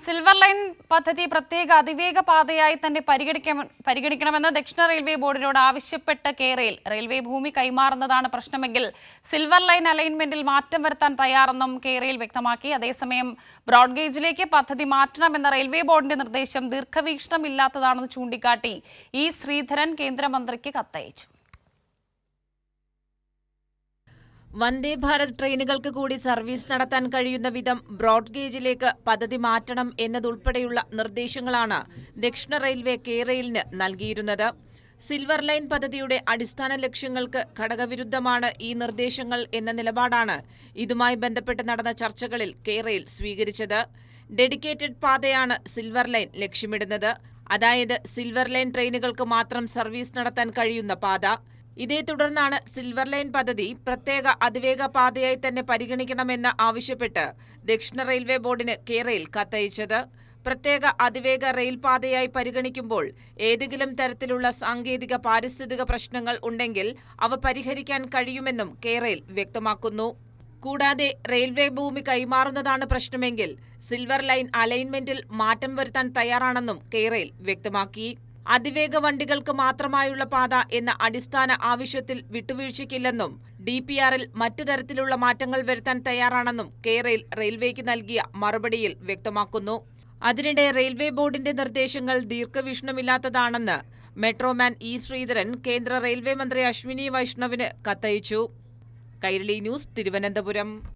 Silver line പദ്ധതി പ്രത്യേക അതിവേഗ പാതയായി തന്നെ പരിഗണിക്കണമെന്ന് ദക്ഷിണ റെയിൽവേ ബോർഡിനോട് ആവശ്യപ്പെട്ട് കേരയിൽ റെയിൽവേ ഭൂമി കൈമാറുന്നതാണ് പ്രശ്നമെങ്കിൽ സിൽവർ ലൈൻ അലൈൻമെന്റിൽ മാറ്റം വരുത്താൻ തയ്യാറെന്നും കേരയിൽ വ്യക്തമാക്കി. അതേസമയം ബ്രോഡ്ഗേജിലേക്ക് പദ്ധതി മാറ്റണമെന്ന റെയിൽവേ ബോർഡിന്റെ നിർദ്ദേശം ദീർഘവീക്ഷണമില്ലാത്തതാണെന്ന് ചൂണ്ടിക്കാട്ടി ഇ ശ്രീധരൻ കേന്ദ്രമന്ത്രിക്ക് കത്തയച്ചു. വന്ദേ ഭാരത് ട്രെയിനുകൾക്ക് കൂടി സർവീസ് നടത്താൻ കഴിയുന്ന വിധം ബ്രോഡ്ഗേജിലേക്ക് പദ്ധതി മാറ്റണം എന്നതുൾപ്പെടെയുള്ള നിർദ്ദേശങ്ങളാണ് ദക്ഷിണ റെയിൽവേ കേരളിന് നൽകിയിരുന്നത്. സിൽവർ ലൈൻ പദ്ധതിയുടെ അടിസ്ഥാന ലക്ഷ്യങ്ങൾക്ക് ഘടകവിരുദ്ധമാണ് ഈ നിർദ്ദേശങ്ങൾ എന്ന നിലപാടാണ് ഇതുമായി ബന്ധപ്പെട്ട് നടന്ന ചർച്ചകളിൽ കേരയിൽ സ്വീകരിച്ചത്. ഡെഡിക്കേറ്റഡ് പാതയാണ് സിൽവർ ലൈൻ ലക്ഷ്യമിടുന്നത്. അതായത് സിൽവർ ലൈൻ ട്രെയിനുകൾക്ക് മാത്രം സർവീസ് നടത്താൻ കഴിയുന്ന പാത. ഇതേ തുടർന്നാണ് സിൽവർ ലൈൻ പദ്ധതി പ്രത്യേക അതിവേഗ പാതയായി തന്നെ പരിഗണിക്കണമെന്ന് ആവശ്യപ്പെട്ട് ദക്ഷിണ റെയിൽവേ ബോർഡിന് കേരയിൽ കത്തയച്ചത്. പ്രത്യേക അതിവേഗ റെയിൽ പാതയായി പരിഗണിക്കുമ്പോൾ ഏതെങ്കിലും തരത്തിലുള്ള സാങ്കേതിക പാരിസ്ഥിതിക പ്രശ്നങ്ങൾ ഉണ്ടെങ്കിൽ അവ പരിഹരിക്കാൻ കഴിയുമെന്നും കേരയിൽ വ്യക്തമാക്കുന്നു. കൂടാതെ റെയിൽവേ ഭൂമി കൈമാറുന്നതാണ് പ്രശ്നമെങ്കിൽ സിൽവർ ലൈൻ അലൈൻമെന്റിൽ മാറ്റം വരുത്താൻ തയ്യാറാണെന്നും കേരയിൽ വ്യക്തമാക്കി. അതിവേഗ വണ്ടികൾക്ക് മാത്രമായുള്ള പാത എന്ന അടിസ്ഥാന ആവശ്യത്തിൽ വിട്ടുവീഴ്ചയ്ക്കില്ലെന്നും DPRൽ മറ്റു തരത്തിലുള്ള മാറ്റങ്ങൾ വരുത്താൻ തയ്യാറാണെന്നും കേരയിൽ റെയിൽവേക്ക് നൽകിയ മറുപടിയിൽ വ്യക്തമാക്കുന്നു. അതിനിടെ റെയിൽവേ ബോർഡിന്റെ നിർദ്ദേശങ്ങൾ ദീർഘവീക്ഷണമില്ലാത്തതാണെന്ന് മെട്രോമാൻ ഇ ശ്രീധരൻ കേന്ദ്ര റെയിൽവേ മന്ത്രി അശ്വിനി വൈഷ്ണവിന് കത്തയച്ചു. കൈരളി ന്യൂസ്, തിരുവനന്തപുരം.